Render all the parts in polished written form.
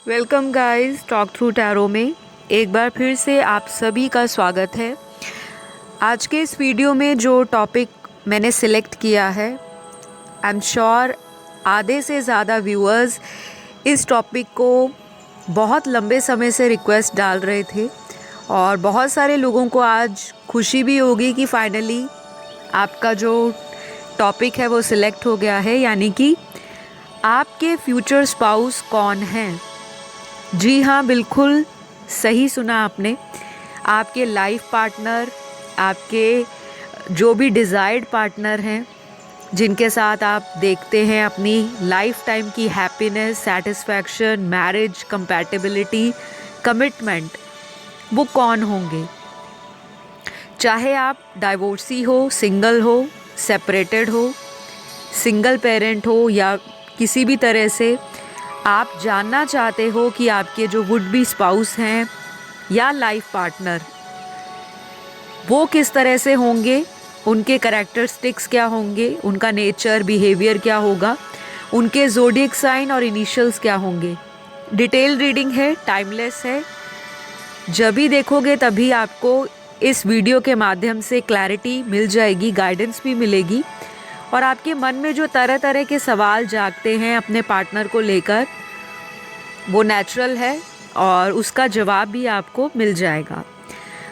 Welcome guys talk through tarot में एक बार फिर से आप सभी का स्वागत है। आज के इस वीडियो में जो टॉपिक मैंने सिलेक्ट किया है, आई एम श्योर आधे से ज़्यादा व्यूअर्स इस टॉपिक को बहुत लंबे समय से रिक्वेस्ट डाल रहे थे और बहुत सारे लोगों को आज खुशी भी होगी कि फाइनली आपका जो टॉपिक है वो सिलेक्ट हो गया है, यानी कि आपके फ्यूचर स्पाउस कौन हैं। जी हाँ, बिल्कुल सही सुना आपने। आपके लाइफ पार्टनर, आपके जो भी डिज़ायर्ड पार्टनर हैं, जिनके साथ आप देखते हैं अपनी लाइफ टाइम की happiness, satisfaction, marriage, compatibility, commitment, वो कौन होंगे। चाहे आप डाइवोर्सी हो, सिंगल हो, सेपरेटेड हो, सिंगल पेरेंट हो या किसी भी तरह से आप जानना चाहते हो कि आपके जो वुड बी स्पाउस हैं या लाइफ पार्टनर वो किस तरह से होंगे, उनके कैरेक्टरिस्टिक्स क्या होंगे, उनका नेचर, बिहेवियर क्या होगा, उनके ज़ोडिएक साइन और इनिशियल्स क्या होंगे। डिटेल रीडिंग है, टाइमलेस है। जब भी देखोगे तभी आपको इस वीडियो के माध्यम से क्लैरिटी मिल जाएगी, गाइडेंस भी मिलेगी और आपके मन में जो तरह तरह के सवाल जागते हैं अपने पार्टनर को लेकर, वो नेचुरल है और उसका जवाब भी आपको मिल जाएगा।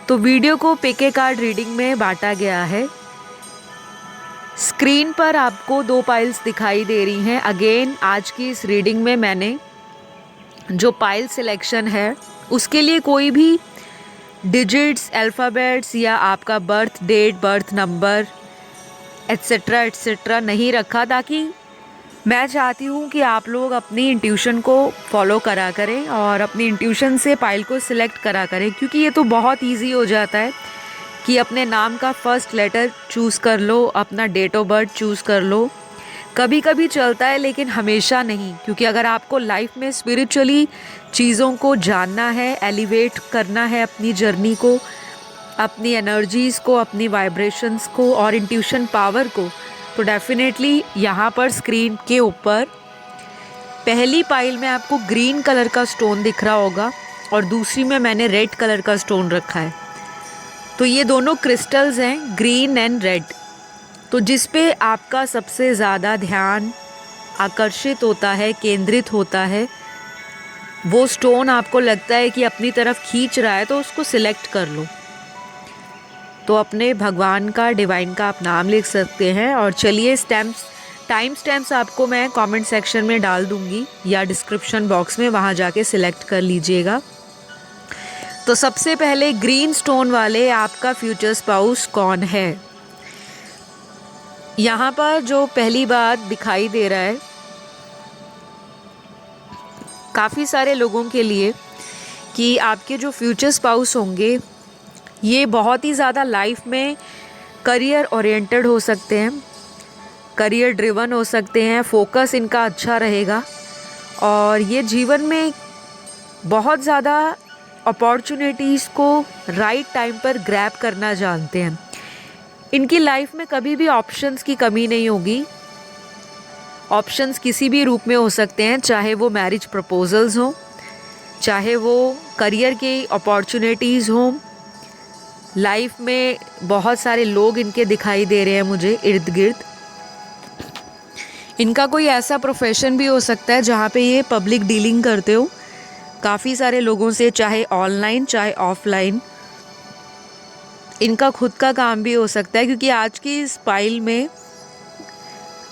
तो वीडियो को पीके कार्ड रीडिंग में बांटा गया है। स्क्रीन पर आपको 2 पाइल्स दिखाई दे रही हैं। अगेन आज की इस रीडिंग में मैंने जो पाइल सिलेक्शन है उसके लिए कोई भी डिजिट्स, अल्फ़ाबेट्स या आपका birth date, birth number etcetera etcetera नहीं रखा, ताकि मैं चाहती हूँ कि आप लोग अपनी इंट्यूशन को फॉलो करा करें और अपनी इंट्यूशन से पाइल को सिलेक्ट करा करें, क्योंकि ये तो बहुत इजी हो जाता है कि अपने नाम का फर्स्ट लेटर चूज़ कर लो, अपना डेट ऑफ बर्थ चूज़ कर लो। कभी कभी चलता है लेकिन हमेशा नहीं, क्योंकि अगर आपको लाइफ में स्पिरिचुअली चीज़ों को जानना है, एलिवेट करना है अपनी जर्नी को, अपनी एनर्जीज़ को, अपनी वाइब्रेशंस को और इंट्यूशन पावर को, तो डेफिनेटली यहाँ पर स्क्रीन के ऊपर पहली पाइल में आपको ग्रीन कलर का स्टोन दिख रहा होगा और दूसरी में मैंने रेड कलर का स्टोन रखा है। तो ये दोनों क्रिस्टल्स हैं, ग्रीन एंड रेड। तो जिस पे आपका सबसे ज़्यादा ध्यान आकर्षित होता है, केंद्रित होता है, वो स्टोन आपको लगता है कि अपनी तरफ खींच रहा है, तो उसको सिलेक्ट कर लो। तो अपने भगवान का, डिवाइन का आप नाम लिख सकते हैं। और चलिए टाइम स्टैम्प्स आपको मैं कमेंट सेक्शन में डाल दूंगी या डिस्क्रिप्शन बॉक्स में, वहाँ जाके सिलेक्ट कर लीजिएगा। तो सबसे पहले ग्रीन स्टोन वाले आपका फ्यूचर स्पाउस कौन है। यहाँ पर जो पहली बात दिखाई दे रहा है काफ़ी सारे लोगों के लिए कि आपके जो फ्यूचर स्पाउस होंगे ये बहुत ही ज़्यादा लाइफ में करियर ओरिएंटेड हो सकते हैं, करियर ड्रिवन हो सकते हैं, फोकस इनका अच्छा रहेगा और ये जीवन में बहुत ज़्यादा अपॉर्चुनिटीज़ को राइट टाइम पर ग्रैब करना जानते हैं। इनकी लाइफ में कभी भी ऑप्शंस की कमी नहीं होगी। ऑप्शंस किसी भी रूप में हो सकते हैं, चाहे वो मैरिज प्रपोजल्स हों, चाहे वो करियर की अपॉर्चुनिटीज़ हों। लाइफ में बहुत सारे लोग इनके दिखाई दे रहे हैं मुझे इर्द गिर्द। इनका कोई ऐसा प्रोफेशन भी हो सकता है जहाँ पे ये पब्लिक डीलिंग करते हो काफ़ी सारे लोगों से, चाहे ऑनलाइन चाहे ऑफलाइन। इनका खुद का काम भी हो सकता है, क्योंकि आज की इस पाइल में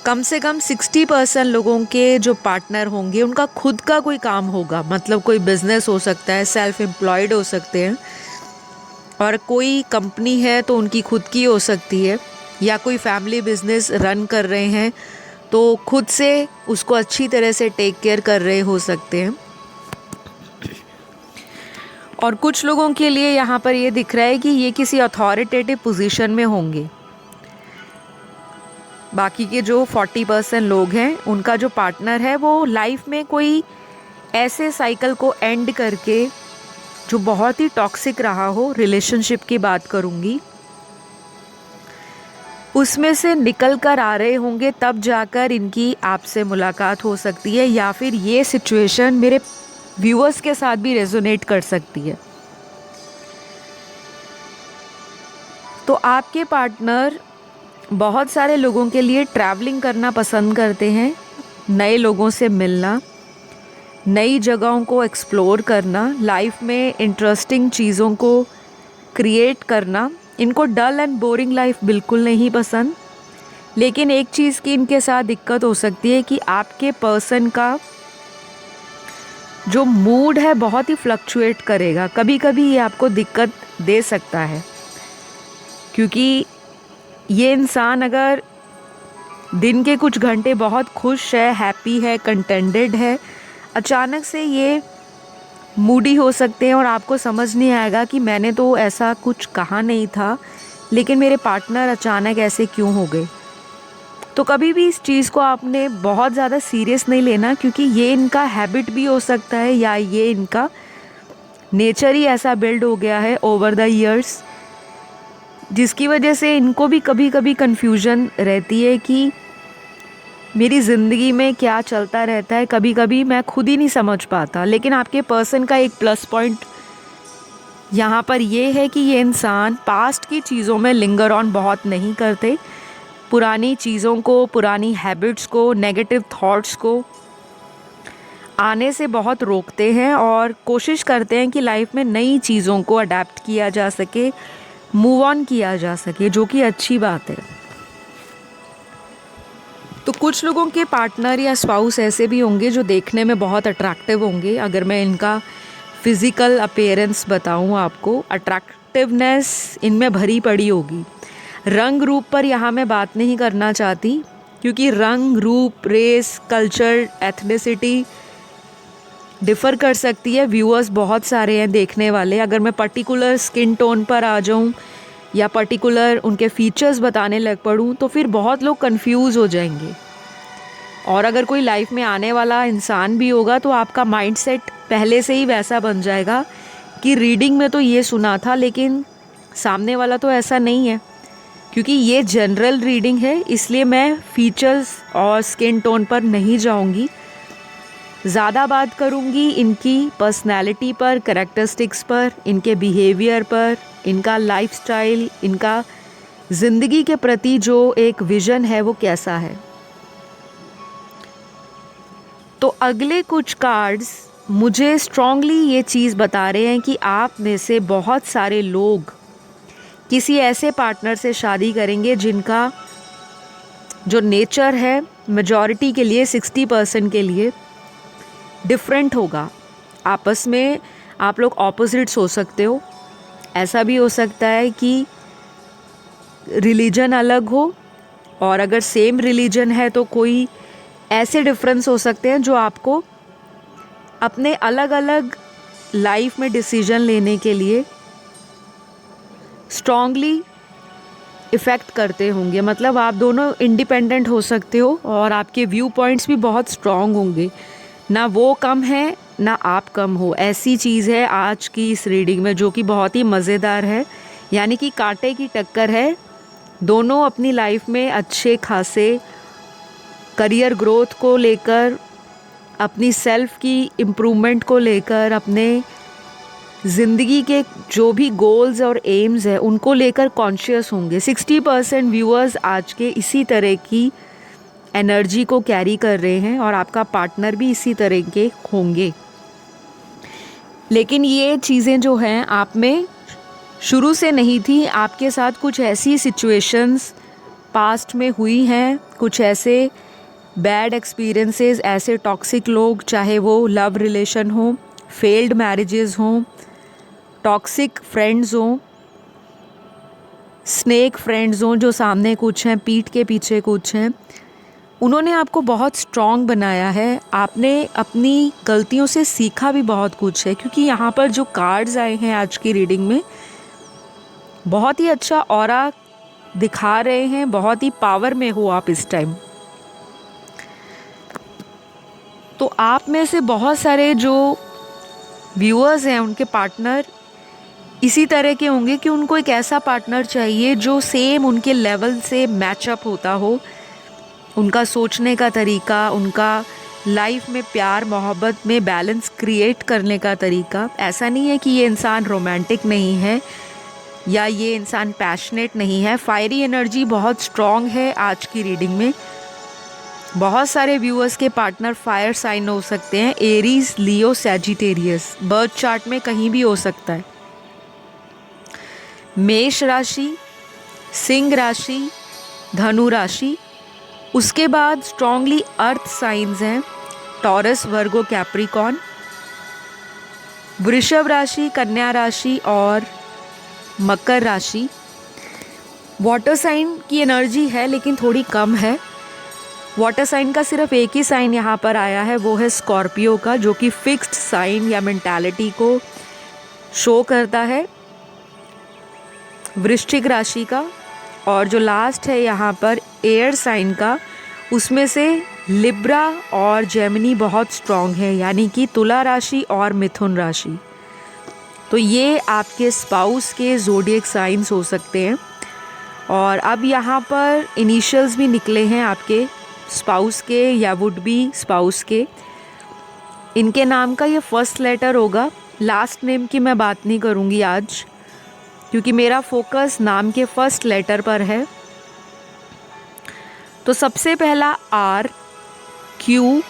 कम से कम 60% लोगों के जो पार्टनर होंगे उनका खुद का कोई काम होगा। मतलब कोई बिजनेस हो सकता है, सेल्फ एम्प्लॉयड हो सकते हैं, और कोई कंपनी है तो उनकी खुद की हो सकती है, या कोई फैमिली बिजनेस रन कर रहे हैं तो खुद से उसको अच्छी तरह से टेक केयर कर रहे हो सकते हैं। और कुछ लोगों के लिए यहाँ पर ये दिख रहा है कि ये किसी अथॉरिटेटिव पोजीशन में होंगे। बाकी के जो 40% लोग हैं उनका जो पार्टनर है वो लाइफ में कोई ऐसे साइकिल को एंड करके जो बहुत ही टॉक्सिक रहा हो, रिलेशनशिप की बात करूँगी, उसमें से निकल कर आ रहे होंगे, तब जाकर इनकी आपसे मुलाकात हो सकती है। या फिर ये सिचुएशन मेरे व्यूअर्स के साथ भी रेजोनेट कर सकती है। तो आपके पार्टनर बहुत सारे लोगों के लिए ट्रैवलिंग करना पसंद करते हैं, नए लोगों से मिलना, नई जगहों को एक्सप्लोर करना, लाइफ में इंटरेस्टिंग चीज़ों को क्रिएट करना। इनको डल एंड बोरिंग लाइफ बिल्कुल नहीं पसंद। लेकिन एक चीज़ की इनके साथ दिक्कत हो सकती है कि आपके पर्सन का जो मूड है बहुत ही फ्लक्चुएट करेगा। कभी कभी ये आपको दिक्कत दे सकता है, क्योंकि ये इंसान अगर दिन के कुछ घंटे बहुत खुश है, हैप्पी है, कंटेंटेड है, अचानक से ये मूडी हो सकते हैं और आपको समझ नहीं आएगा कि मैंने तो ऐसा कुछ कहा नहीं था, लेकिन मेरे पार्टनर अचानक ऐसे क्यों हो गए। तो कभी भी इस चीज़ को आपने बहुत ज़्यादा सीरियस नहीं लेना, क्योंकि ये इनका हैबिट भी हो सकता है या ये इनका नेचर ही ऐसा बिल्ड हो गया है ओवर द ईयर्स, जिसकी वजह से इनको भी कभी कभी कन्फ्यूजन रहती है कि मेरी ज़िंदगी में क्या चलता रहता है। कभी कभी मैं खुद ही नहीं समझ पाता। लेकिन आपके पर्सन का एक प्लस पॉइंट यहाँ पर ये है कि ये इंसान पास्ट की चीज़ों में लिंगर ऑन बहुत नहीं करते। पुरानी चीज़ों को, पुरानी हैबिट्स को, नेगेटिव थॉट्स को आने से बहुत रोकते हैं और कोशिश करते हैं कि लाइफ में नई चीज़ों को अडेप्ट किया जा सके, मूव ऑन किया जा सके, जो कि अच्छी बात है। तो कुछ लोगों के पार्टनर या स्पाउस ऐसे भी होंगे जो देखने में बहुत अट्रैक्टिव होंगे। अगर मैं इनका फिज़िकल अपीयरेंस बताऊं आपको, अट्रैक्टिवनेस इनमें भरी पड़ी होगी। रंग रूप पर यहाँ मैं बात नहीं करना चाहती, क्योंकि रंग रूप, रेस, कल्चर, एथनिसिटी डिफ़र कर सकती है। व्यूअर्स बहुत सारे हैं देखने वाले। अगर मैं पर्टिकुलर स्किन टोन पर आ जाऊँ या पर्टिकुलर उनके फीचर्स बताने लग पड़ूँ तो फिर बहुत लोग कंफ्यूज हो जाएंगे। और अगर कोई लाइफ में आने वाला इंसान भी होगा तो आपका माइंडसेट पहले से ही वैसा बन जाएगा कि रीडिंग में तो ये सुना था, लेकिन सामने वाला तो ऐसा नहीं है। क्योंकि ये जनरल रीडिंग है, इसलिए मैं फीचर्स और स्किन टोन पर नहीं जाऊंगी। ज़्यादा बात करूंगी इनकी पर्सनैलिटी पर, कैरेक्टरिस्टिक्स पर, इनके बिहेवियर पर, इनका लाइफस्टाइल, इनका ज़िंदगी के प्रति जो एक विज़न है वो कैसा है। तो अगले कुछ कार्ड्स मुझे स्ट्रॉन्गली ये चीज़ बता रहे हैं कि आप में से बहुत सारे लोग किसी ऐसे पार्टनर से शादी करेंगे जिनका जो नेचर है मेजॉरिटी के लिए, 60% के लिए डिफरेंट होगा। आपस में आप लोग ऑपोजिट्स हो सकते हो। ऐसा भी हो सकता है कि रिलीजन अलग हो, और अगर सेम रिलीजन है तो कोई ऐसे डिफरेंस हो सकते हैं जो आपको अपने अलग अलग लाइफ में डिसीजन लेने के लिए स्ट्रॉन्गली इफ़ेक्ट करते होंगे। मतलब आप दोनों इंडिपेंडेंट हो सकते हो और आपके व्यू पॉइंट्स भी बहुत स्ट्रॉन्ग होंगे। ना वो कम है ना आप कम हो। ऐसी चीज़ है आज की इस रीडिंग में जो कि बहुत ही मज़ेदार है। यानी कि कांटे की टक्कर है। दोनों अपनी लाइफ में अच्छे खासे करियर ग्रोथ को लेकर, अपनी सेल्फ की इम्प्रूवमेंट को लेकर, अपने ज़िंदगी के जो भी गोल्स और एम्स हैं उनको लेकर कॉन्शियस होंगे। 60% व्यूअर्स आज के इसी तरह की एनर्जी को कैरी कर रहे हैं और आपका पार्टनर भी इसी तरह के होंगे। लेकिन ये चीज़ें जो हैं आप में शुरू से नहीं थी। आपके साथ कुछ ऐसी सिचुएशंस पास्ट में हुई हैं, कुछ ऐसे बैड एक्सपीरियंसेस, ऐसे टॉक्सिक लोग, चाहे वो लव रिलेशन हो, फेल्ड मैरिजेस हों, टॉक्सिक फ्रेंड्स हों, स्नेक फ्रेंड्स हों जो सामने कुछ हैं, पीठ के पीछे कुछ हैं, उन्होंने आपको बहुत स्ट्रॉन्ग बनाया है। आपने अपनी गलतियों से सीखा भी बहुत कुछ है। क्योंकि यहाँ पर जो कार्ड्स आए हैं आज की रीडिंग में बहुत ही अच्छा ऑरा दिखा रहे हैं। बहुत ही पावर में हो आप इस टाइम। तो आप में से बहुत सारे जो व्यूअर्स हैं उनके पार्टनर इसी तरह के होंगे कि उनको एक ऐसा पार्टनर चाहिए जो सेम उनके लेवल से मैचअप होता हो। उनका सोचने का तरीका, उनका लाइफ में प्यार मोहब्बत में बैलेंस क्रिएट करने का तरीका। ऐसा नहीं है कि ये इंसान रोमांटिक नहीं है या ये इंसान पैशनेट नहीं है। फायरी एनर्जी बहुत स्ट्रॉन्ग है आज की रीडिंग में। बहुत सारे व्यूअर्स के पार्टनर फायर साइन हो सकते हैं, एरीज, लियो, सैजिटेरियस। बर्थ चार्ट में कहीं भी हो सकता है। मेष राशि, सिंह राशि, धनु राशि। उसके बाद स्ट्रॉन्गली अर्थ साइंस हैं, टॉरस, वर्गो, कैप्रिकॉर्न। वृषभ राशि, कन्या राशि और मकर राशि। वाटर साइन की एनर्जी है लेकिन थोड़ी कम है। वाटर साइन का सिर्फ एक ही साइन यहाँ पर आया है, वो है स्कॉर्पियो का, जो कि फिक्स्ड साइन या मेंटालिटी को शो करता है। वृश्चिक राशि का और जो लास्ट है यहाँ पर एयर साइन का, उसमें से लिब्रा और जेमिनी बहुत स्ट्रॉन्ग है, यानी कि तुला राशि और मिथुन राशि। तो ये आपके स्पाउस के ज़ोडिएक साइंस हो सकते हैं। और अब यहाँ पर इनिशियल्स भी निकले हैं आपके स्पाउस के या वुड बी स्पाउस के। इनके नाम का ये फर्स्ट लेटर होगा। लास्ट नेम की मैं बात नहीं करूँगी आज, क्योंकि मेरा फोकस नाम के फर्स्ट लेटर पर है। तो सबसे पहला R, Q,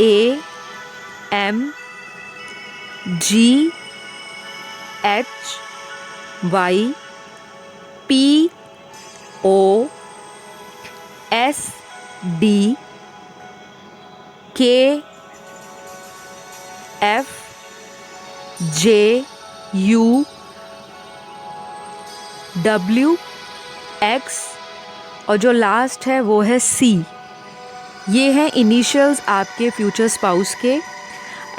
A, M, G, H, Y, P, O, S, D, K, F, J, U, W, X और जो लास्ट है वो है C। ये हैं इनिशियल्स आपके फ्यूचर स्पाउस के।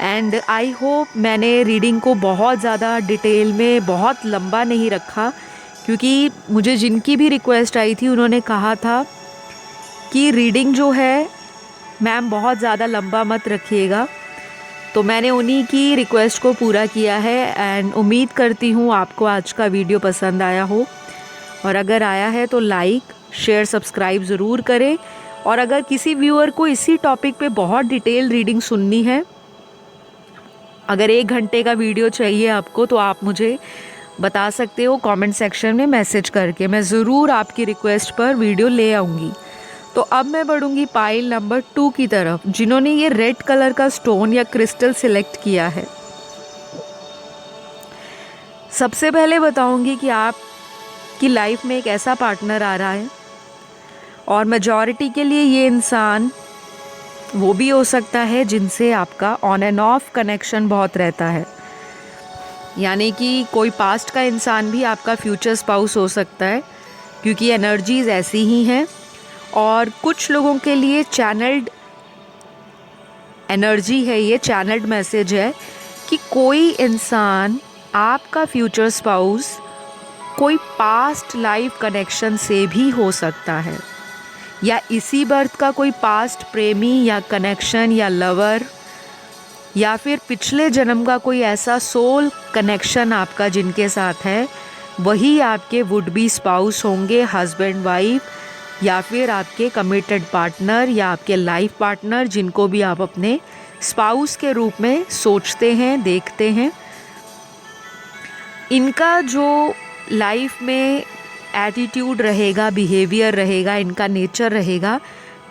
एंड आई होप मैंने रीडिंग को बहुत ज़्यादा डिटेल में बहुत लंबा नहीं रखा, क्योंकि मुझे जिनकी भी रिक्वेस्ट आई थी उन्होंने कहा था कि रीडिंग जो है मैम बहुत ज़्यादा लंबा मत रखिएगा। तो मैंने उन्हीं की रिक्वेस्ट को पूरा किया है। एंड उम्मीद करती हूँ आपको आज का वीडियो पसंद आया हो, और अगर आया है तो लाइक, शेयर, सब्सक्राइब ज़रूर करें। और अगर किसी व्यूअर को इसी टॉपिक पे बहुत डिटेल रीडिंग सुननी है, अगर 1 घंटे का वीडियो चाहिए आपको, तो आप मुझे बता सकते हो कमेंट सेक्शन में मैसेज करके। मैं ज़रूर आपकी रिक्वेस्ट पर वीडियो ले आऊँगी। तो अब मैं बढ़ूँगी पाइल नंबर 2 की तरफ, जिन्होंने ये रेड कलर का स्टोन या क्रिस्टल सिलेक्ट किया है। सबसे पहले बताऊँगी कि आपकी लाइफ में एक ऐसा पार्टनर आ रहा है, और मेजॉरिटी के लिए ये इंसान वो भी हो सकता है जिनसे आपका ऑन एंड ऑफ कनेक्शन बहुत रहता है। यानी कि कोई पास्ट का इंसान भी आपका फ्यूचर स्पाउस हो सकता है, क्योंकि एनर्जीज ऐसी ही हैं। और कुछ लोगों के लिए चैनल्ड एनर्जी है, ये चैनल्ड मैसेज है कि कोई इंसान आपका फ्यूचर स्पाउस कोई पास्ट लाइफ कनेक्शन से भी हो सकता है, या इसी बर्थ का कोई पास्ट प्रेमी या कनेक्शन या लवर, या फिर पिछले जन्म का कोई ऐसा सोल कनेक्शन आपका जिनके साथ है, वही आपके वुड बी स्पाउस होंगे, हस्बैंड वाइफ, या फिर आपके कमिटेड पार्टनर या आपके लाइफ पार्टनर, जिनको भी आप अपने स्पाउस के रूप में सोचते हैं, देखते हैं। इनका जो लाइफ में एटीट्यूड रहेगा, बिहेवियर रहेगा, इनका नेचर रहेगा,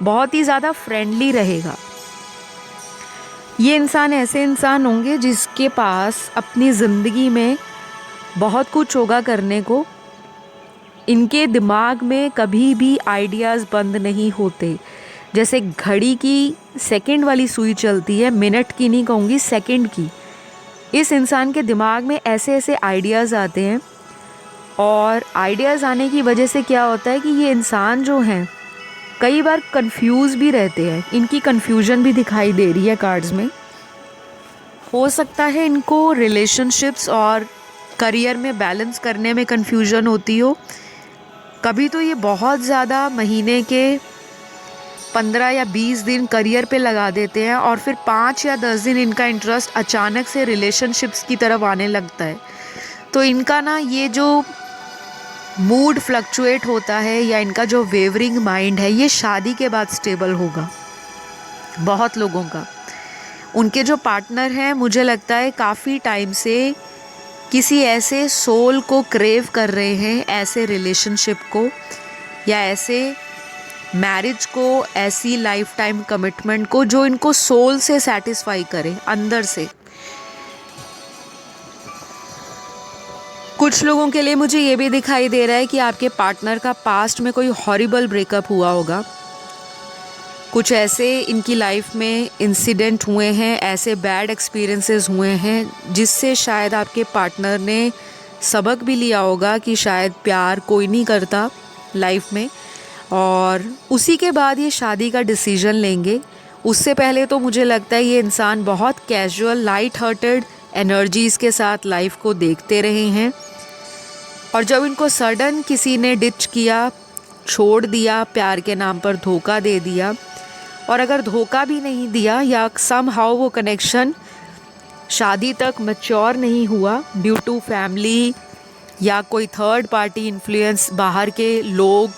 बहुत ही ज़्यादा फ्रेंडली रहेगा। ये इंसान ऐसे इंसान होंगे जिसके पास अपनी ज़िंदगी में बहुत कुछ होगा करने को। इनके दिमाग में कभी भी आइडियाज़ बंद नहीं होते। जैसे घड़ी की सेकंड वाली सुई चलती है, मिनट की नहीं कहूँगी, सेकंड की। इस इंसान के दिमाग में ऐसे ऐसे आइडियाज़ आते हैं, और आइडियाज़ आने की वजह से क्या होता है कि ये इंसान जो हैं कई बार कंफ्यूज भी रहते हैं। इनकी कंफ्यूजन भी दिखाई दे रही है कार्ड्स में। हो सकता है इनको रिलेशनशिप्स और करियर में बैलेंस करने में कंफ्यूजन होती हो। कभी तो ये बहुत ज़्यादा महीने के 15 या 20 दिन करियर पे लगा देते हैं, और फिर 5 या 10 दिन इनका इंटरेस्ट अचानक से रिलेशनशिप्स की तरफ आने लगता है। तो इनका ना ये जो मूड फ्लक्चुएट होता है या इनका जो वेवरिंग माइंड है, ये शादी के बाद स्टेबल होगा। बहुत लोगों का। उनके जो पार्टनर हैं मुझे लगता है काफ़ी टाइम से किसी ऐसे सोल को क्रेव कर रहे हैं, ऐसे रिलेशनशिप को या ऐसे मैरिज को, ऐसी लाइफ टाइम कमिटमेंट को जो इनको सोल से सेटिस्फाई करे, अंदर से। कुछ लोगों के लिए मुझे ये भी दिखाई दे रहा है कि आपके पार्टनर का पास्ट में कोई हॉरिबल ब्रेकअप हुआ होगा। कुछ ऐसे इनकी लाइफ में इंसिडेंट हुए हैं, ऐसे बैड एक्सपीरियंसेस हुए हैं जिससे शायद आपके पार्टनर ने सबक भी लिया होगा कि शायद प्यार कोई नहीं करता लाइफ में, और उसी के बाद ये शादी का डिसीजन लेंगे। उससे पहले तो मुझे लगता है ये इंसान बहुत कैजुअल, लाइट हार्टेड एनर्जीज़ के साथ लाइफ को देखते रहे हैं, और जब इनको सडन किसी ने डिच किया, छोड़ दिया, प्यार के नाम पर धोखा दे दिया, और अगर धोखा भी नहीं दिया या समहाउ वो कनेक्शन शादी तक मैच्योर नहीं हुआ ड्यू टू फैमिली या कोई थर्ड पार्टी इन्फ्लुएंस, बाहर के लोग,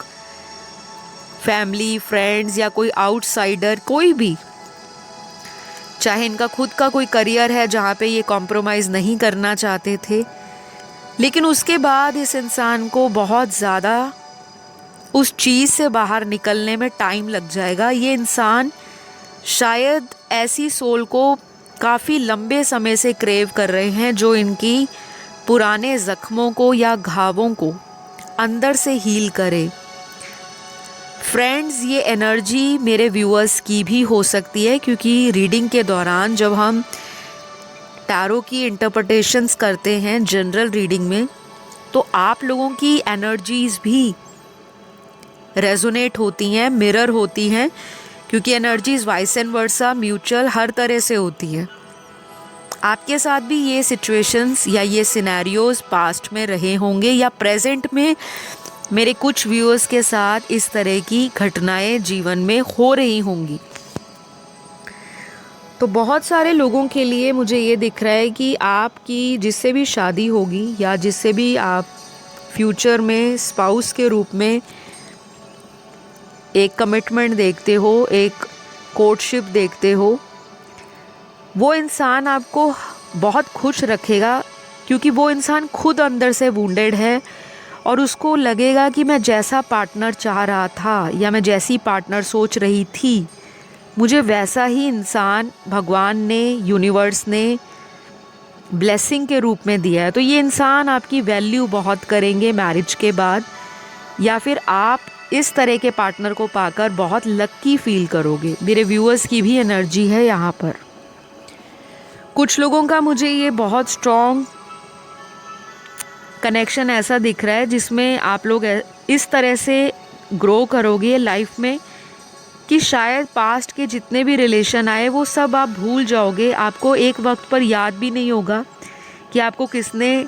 फैमिली, फ्रेंड्स या कोई आउटसाइडर, कोई भी, चाहे इनका खुद का कोई करियर है जहाँ पे ये कॉम्प्रोमाइज़ नहीं करना चाहते थे, लेकिन उसके बाद इस इंसान को बहुत ज़्यादा उस चीज़ से बाहर निकलने में टाइम लग जाएगा। ये इंसान शायद ऐसी सोल को काफ़ी लंबे समय से क्रेव कर रहे हैं जो इनकी पुराने ज़ख्मों को या घावों को अंदर से हील करे। फ्रेंड्स, ये एनर्जी मेरे व्यूअर्स की भी हो सकती है, क्योंकि रीडिंग के दौरान जब हम टैरो की इंटरप्रिटेशंस करते हैं जनरल रीडिंग में, तो आप लोगों की एनर्जीज़ भी रेजोनेट होती हैं, मिरर होती हैं, क्योंकि energies vice and versa, mutual, हर तरह से होती हैं। आपके साथ भी ये सिचुएशंस या ये सिनेरियोज़ पास्ट में रहे होंगे या प्रेजेंट में मेरे कुछ व्यूअर्स के साथ इस तरह की घटनाएं जीवन में हो रही होंगी। तो बहुत सारे लोगों के लिए मुझे ये दिख रहा है कि आपकी जिससे भी शादी होगी या जिससे भी आप फ्यूचर में स्पाउस के रूप में एक कमिटमेंट देखते हो, एक कोर्टशिप देखते हो, वो इंसान आपको बहुत खुश रखेगा, क्योंकि वो इंसान खुद अंदर से वुंडेड है और उसको लगेगा कि मैं जैसा पार्टनर चाह रहा था या मैं जैसी पार्टनर सोच रही थी, मुझे वैसा ही इंसान भगवान ने, यूनिवर्स ने ब्लेसिंग के रूप में दिया है। तो ये इंसान आपकी वैल्यू बहुत करेंगे मैरिज के बाद, या फिर आप इस तरह के पार्टनर को पाकर बहुत लक्की फील करोगे। मेरे व्यूअर्स की भी एनर्जी है यहाँ पर। कुछ लोगों का मुझे ये बहुत स्ट्रॉन्ग कनेक्शन ऐसा दिख रहा है जिसमें आप लोग इस तरह से ग्रो करोगे लाइफ में कि शायद पास्ट के जितने भी रिलेशन आए वो सब आप भूल जाओगे। आपको एक वक्त पर याद भी नहीं होगा कि आपको किसने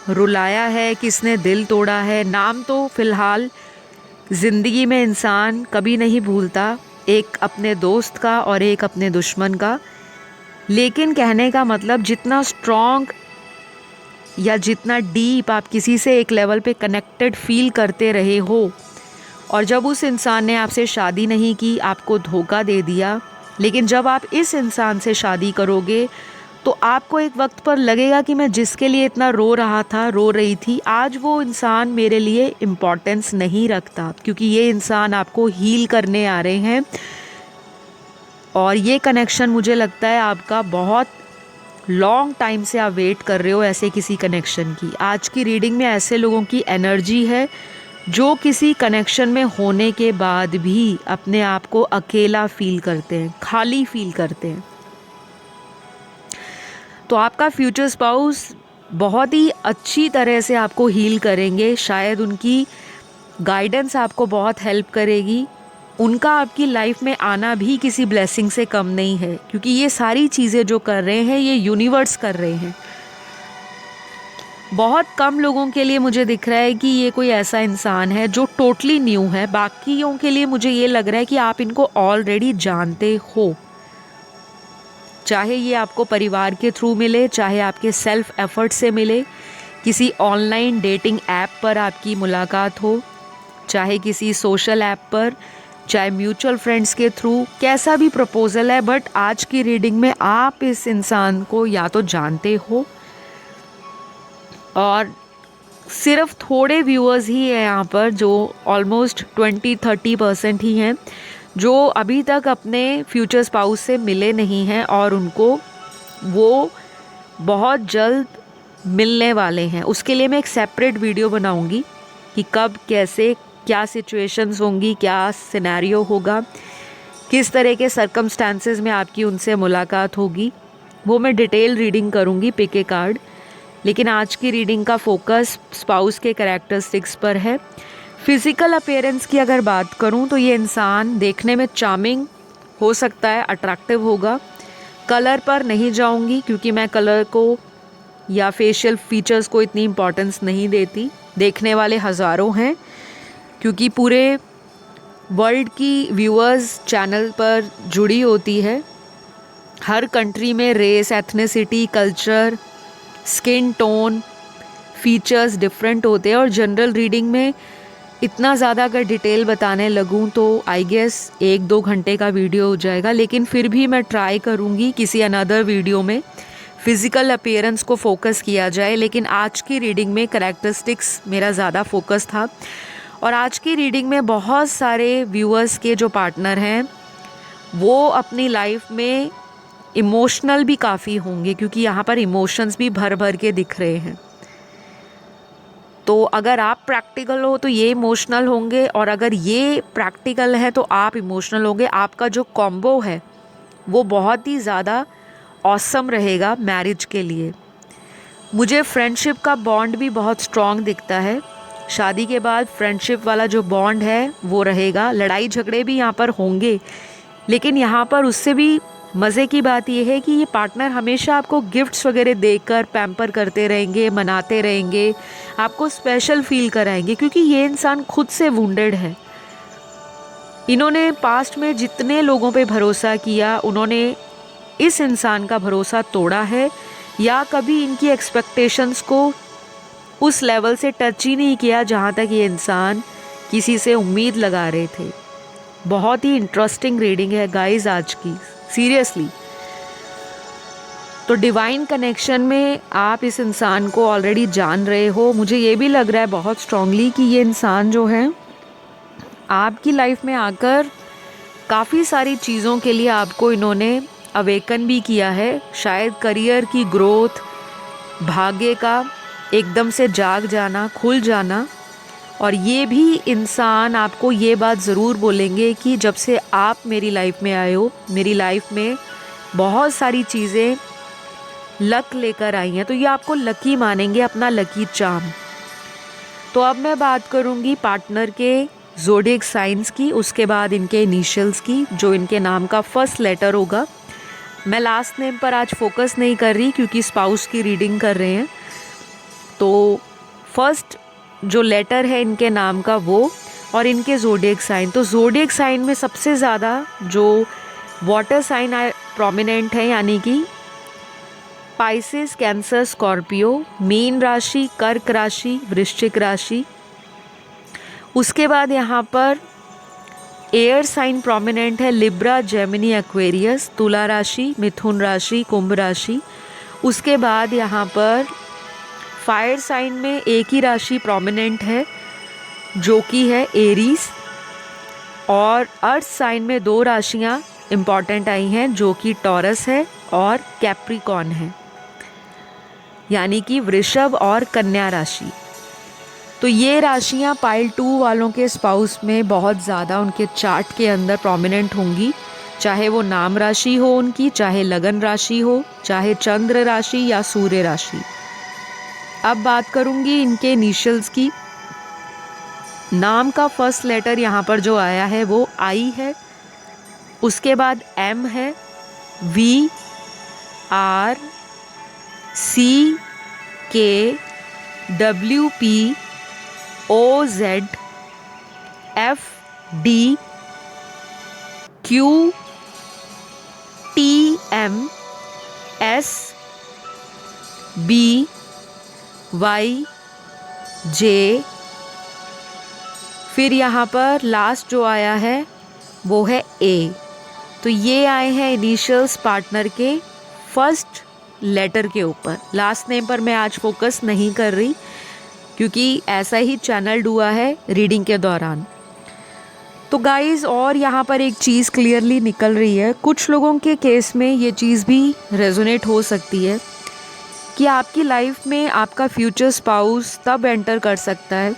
रुलाया है, किसने दिल तोड़ा है। नाम तो फ़िलहाल ज़िंदगी में इंसान कभी नहीं भूलता, एक अपने दोस्त का और एक अपने दुश्मन का, लेकिन कहने का मतलब जितना स्ट्रॉन्ग या जितना डीप आप किसी से एक लेवल पे कनेक्टेड फील करते रहे हो, और जब उस इंसान ने आपसे शादी नहीं की, आपको धोखा दे दिया, लेकिन जब आप इस इंसान से शादी करोगे तो आपको एक वक्त पर लगेगा कि मैं जिसके लिए इतना रो रहा था, रो रही थी, आज वो इंसान मेरे लिए इम्पोर्टेंस नहीं रखता, क्योंकि ये इंसान आपको हील करने आ रहे हैं। और ये कनेक्शन मुझे लगता है आपका बहुत लॉन्ग टाइम से आप वेट कर रहे हो ऐसे किसी कनेक्शन की। आज की रीडिंग में ऐसे लोगों की एनर्जी है जो किसी कनेक्शन में होने के बाद भी अपने आप को अकेला फील करते हैं, खाली फील करते हैं। तो आपका फ्यूचर स्पाउस बहुत ही अच्छी तरह से आपको हील करेंगे। शायद उनकी गाइडेंस आपको बहुत हेल्प करेगी। उनका आपकी लाइफ में आना भी किसी ब्लेसिंग से कम नहीं है, क्योंकि ये सारी चीज़ें जो कर रहे हैं ये यूनिवर्स कर रहे हैं। बहुत कम लोगों के लिए मुझे दिख रहा है कि ये कोई ऐसा इंसान है जो टोटली न्यू है। बाकियों के लिए मुझे ये लग रहा है कि आप इनको ऑलरेडी जानते हो, चाहे ये आपको परिवार के थ्रू मिले, चाहे आपके सेल्फ एफर्ट से मिले, किसी ऑनलाइन डेटिंग ऐप पर आपकी मुलाकात हो, चाहे किसी सोशल ऐप पर, चाहे म्यूचुअल फ्रेंड्स के थ्रू, कैसा भी प्रपोज़ल है, बट आज की रीडिंग में आप इस इंसान को या तो जानते हो, और सिर्फ थोड़े व्यूअर्स ही हैं यहाँ पर, जो ऑलमोस्ट 20-30% ही हैं जो अभी तक अपने फ्यूचर स्पाउस से मिले नहीं हैं, और उनको वो बहुत जल्द मिलने वाले हैं। उसके लिए मैं एक सेपरेट वीडियो बनाऊंगी कि कब, कैसे, क्या सिचुएशंस होंगी, क्या सिनेरियो होगा, किस तरह के सर्कमस्टांसेस में आपकी उनसे मुलाकात होगी, वो मैं डिटेल रीडिंग करूंगी, पिक ए कार्ड। लेकिन आज की रीडिंग का फोकस स्पाउस के कैरेक्टरिस्टिक्स पर है। फिज़िकल अपीयरेंस की अगर बात करूं तो ये इंसान देखने में चार्मिंग हो सकता है, अट्रैक्टिव होगा। कलर पर नहीं जाऊंगी क्योंकि मैं कलर को या फेशियल फीचर्स को इतनी इम्पोर्टेंस नहीं देती। देखने वाले हज़ारों हैं क्योंकि पूरे वर्ल्ड की व्यूअर्स चैनल पर जुड़ी होती है। हर कंट्री में race, ethnicity, culture, skin tone, features different होते हैं, और जनरल रीडिंग में इतना ज़्यादा अगर डिटेल बताने लगूँ तो आई गेस 1-2 घंटे का वीडियो हो जाएगा। लेकिन फिर भी मैं ट्राई करूँगी किसी अनदर वीडियो में फ़िज़िकल अपीयरेंस को फोकस किया जाए। लेकिन आज की रीडिंग में कैरेक्टरिस्टिक्स मेरा ज़्यादा फोकस था, और आज की रीडिंग में बहुत सारे व्यूअर्स के जो पार्टनर हैं वो अपनी लाइफ में इमोशनल भी काफ़ी होंगे, क्योंकि यहाँ पर इमोशंस भी भर भर के दिख रहे हैं। तो अगर आप प्रैक्टिकल हो तो ये इमोशनल होंगे, और अगर ये प्रैक्टिकल है तो आप इमोशनल होंगे। आपका जो कॉम्बो है वो बहुत ही ज़्यादा ऑसम रहेगा मैरिज के लिए। मुझे फ्रेंडशिप का बॉन्ड भी बहुत स्ट्रॉन्ग दिखता है। शादी के बाद फ्रेंडशिप वाला जो बॉन्ड है वो रहेगा। लड़ाई झगड़े भी यहाँ पर होंगे, लेकिन यहाँ पर उससे भी मज़े की बात यह है कि ये पार्टनर हमेशा आपको गिफ्ट्स वगैरह देकर पैम्पर करते रहेंगे, मनाते रहेंगे, आपको स्पेशल फील कराएंगे, क्योंकि ये इंसान खुद से वुंडेड है। इन्होंने पास्ट में जितने लोगों पे भरोसा किया, उन्होंने इस इंसान का भरोसा तोड़ा है, या कभी इनकी एक्सपेक्टेशंस को उस लेवल से टच ही नहीं किया जहाँ तक ये इंसान किसी से उम्मीद लगा रहे थे। बहुत ही इंटरेस्टिंग रीडिंग है गाइस आज की, सीरियसली। तो डिवाइन कनेक्शन में आप इस इंसान को ऑलरेडी जान रहे हो। मुझे ये भी लग रहा है बहुत स्ट्रांगली कि ये इंसान जो है आपकी लाइफ में आकर काफ़ी सारी चीज़ों के लिए आपको इन्होंने अवेकन भी किया है। शायद करियर की ग्रोथ, भाग्य का एकदम से जाग जाना, खुल जाना। और ये भी इंसान आपको ये बात ज़रूर बोलेंगे कि जब से आप मेरी लाइफ में आए हो, मेरी लाइफ में बहुत सारी चीज़ें लक लेकर आई हैं। तो ये आपको लकी मानेंगे, अपना लकी चार्म। तो अब मैं बात करूँगी पार्टनर के ज़ोडिएक साइंस की, उसके बाद इनके इनिशियल्स की, जो इनके नाम का फर्स्ट लेटर होगा। मैं लास्ट नेम पर आज फोकस नहीं कर रही क्योंकि स्पाउस की रीडिंग कर रहे हैं। तो फर्स्ट जो लेटर है इनके नाम का वो, और इनके ज़ोडिएक साइन। तो ज़ोडिएक साइन में सबसे ज़्यादा जो वाटर साइन प्रोमिनेंट है, यानी कि पाइसेस, कैंसर, स्कॉर्पियो, मीन राशि, कर्क राशि, वृश्चिक राशि। उसके बाद यहाँ पर एयर साइन प्रोमिनेंट है, लिब्रा, जेमिनी, एक्वेरियस, तुला राशि, मिथुन राशि, कुंभ राशि। उसके बाद यहाँ पर फायर साइन में एक ही राशि प्रोमिनेंट है जो कि है एरीज, और अर्थ साइन में 2 राशियाँ इम्पॉर्टेंट आई हैं जो कि टॉरस है और कैप्रिकॉर्न है, यानी कि वृषभ और कन्या राशि। तो ये राशियाँ पाइल 2 वालों के स्पाउस में बहुत ज़्यादा उनके चार्ट के अंदर प्रोमिनेंट होंगी, चाहे वो नाम राशि हो उनकी, चाहे लगन राशि हो, चाहे चंद्र राशि या सूर्य राशि। अब बात करूंगी इनके इनिशियल्स की। नाम का फर्स्ट लेटर यहाँ पर जो आया है वो आई है, उसके बाद एम है, we, R, C, K, W, P, O, Z, F, D, Q, T, M, S, B, Y, J. फिर यहाँ पर लास्ट जो आया है वो है ए। तो ये आए हैं इनिशियल्स पार्टनर के फर्स्ट लेटर के ऊपर। लास्ट नेम पर मैं आज फोकस नहीं कर रही क्योंकि ऐसा ही चैनल्ड हुआ है रीडिंग के दौरान। तो गाइस, और यहाँ पर एक चीज़ क्लियरली निकल रही है, कुछ लोगों के केस में ये चीज़ भी रेजोनेट हो सकती है कि आपकी लाइफ में आपका फ्यूचर स्पाउस तब एंटर कर सकता है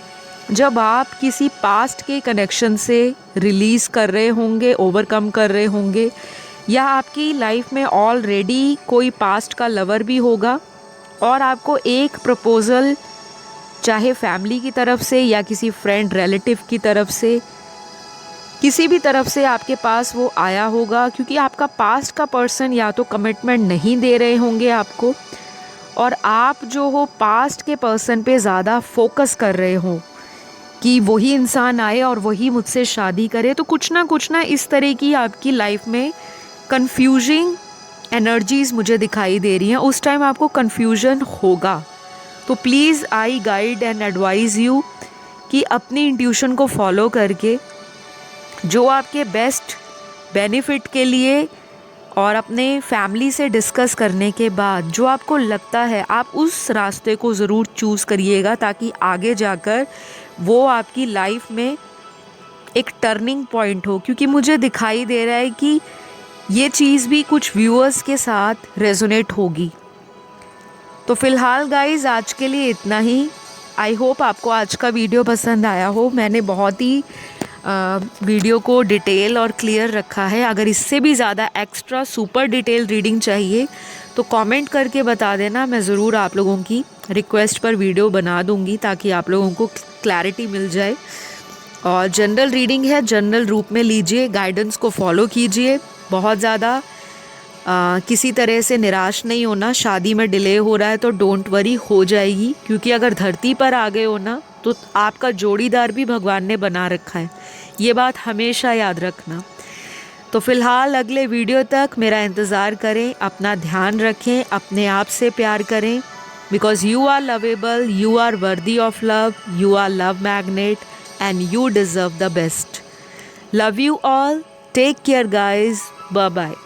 जब आप किसी पास्ट के कनेक्शन से रिलीज़ कर रहे होंगे, ओवरकम कर रहे होंगे, या आपकी लाइफ में ऑलरेडी कोई पास्ट का लवर भी होगा और आपको एक प्रपोज़ल चाहे फैमिली की तरफ से या किसी फ्रेंड रिलेटिव की तरफ से, किसी भी तरफ से आपके पास वो आया होगा, क्योंकि आपका पास्ट का पर्सन या तो कमिटमेंट नहीं दे रहे होंगे आपको, और आप जो हो पास्ट के पर्सन पे ज़्यादा फोकस कर रहे हो कि वही इंसान आए और वही मुझसे शादी करे। तो कुछ ना इस तरह की आपकी लाइफ में कंफ्यूजिंग एनर्जीज़ मुझे दिखाई दे रही हैं। उस टाइम आपको कंफ्यूजन होगा, तो please I guide and advise you कि अपनी इंट्यूशन को फॉलो करके जो आपके बेस्ट बेनिफिट के लिए और अपने फैमिली से डिस्कस करने के बाद जो आपको लगता है, आप उस रास्ते को ज़रूर चूज़ करिएगा ताकि आगे जाकर वो आपकी लाइफ में एक टर्निंग पॉइंट हो। क्योंकि मुझे दिखाई दे रहा है कि ये चीज़ भी कुछ व्यूअर्स के साथ रेजोनेट होगी। तो फ़िलहाल गाइज़, आज के लिए इतना ही। आई होप आपको आज का वीडियो पसंद आया हो। मैंने बहुत ही वीडियो को डिटेल और क्लियर रखा है। अगर इससे भी ज़्यादा एक्स्ट्रा सुपर डिटेल रीडिंग चाहिए तो कमेंट करके बता देना, मैं ज़रूर आप लोगों की रिक्वेस्ट पर वीडियो बना दूंगी ताकि आप लोगों को क्लैरिटी मिल जाए। और जनरल रीडिंग है, जनरल रूप में लीजिए, गाइडेंस को फॉलो कीजिए। बहुत ज़्यादा किसी तरह से निराश नहीं होना। शादी में डिले हो रहा है तो डोंट वरी, हो जाएगी, क्योंकि अगर धरती पर आ गए हो ना तो आपका जोड़ीदार भी भगवान ने बना रखा है। ये बात हमेशा याद रखना। तो फ़िलहाल अगले वीडियो तक मेरा इंतज़ार करें, अपना ध्यान रखें, अपने आप से प्यार करें, because you are lovable, you are worthy of love, you are love magnet and you deserve the best. Love you all, take care guys, bye bye.